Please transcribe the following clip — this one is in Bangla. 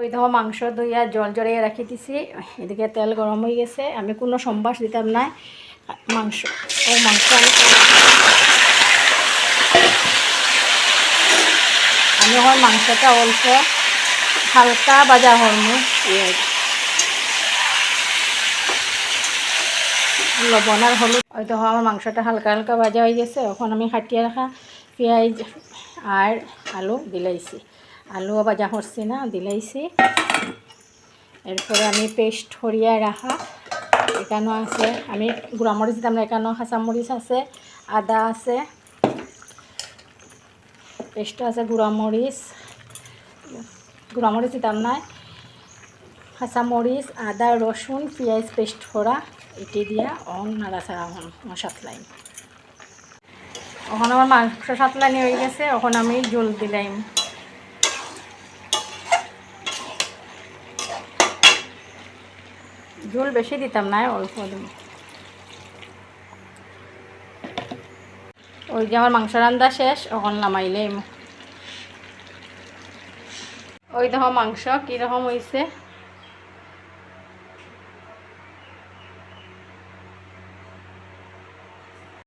ওই দেখো মাংস ধুইয়া জল জড়িয়ে রাখি দিছি, এদিকে তেল গরম হয়ে গেছে। আমি কোনো সম্বাস দিতাম না মাংস আমি এখন মাংসটা অল্প হালকা ভাজা হরমু, লবণ আর হলুদ। ওই দেখো আমার মাংসটা হালকা হালকা ভাজা হয়ে গেছে। এখন আমি কাটিয়ে রাখা পেঁয়াজ আর আলু দিলাইছি, আলুও ভাজা করছি না, দিলাইছি। এরপরে আমি পেস্ট করিয়া রাখা এখানেও আছে, আমি গুঁড়ামরিচ দিতাম না, এখানেও কাঁচামরিচ আছে, আদা আছে, পেস্ট আছে, গুঁড়ামরিচ দিতাম না, কাঁচামরিচ, আদা, রসুন, পেঁয়াজ পেস্ট করা এটি দিয়া নাড়াচাড়া সাতলাই। এখন আমার মাংস সাতলানি হয়ে গেছে। এখন আমি জল দিলাম, জল বেশি দিতাম না, অল্প দিন। ওই যে আমার মাংস রান্না শেষ, এখন নামাইলাম। ওই দেখো মাংস কীরকম হয়েছে।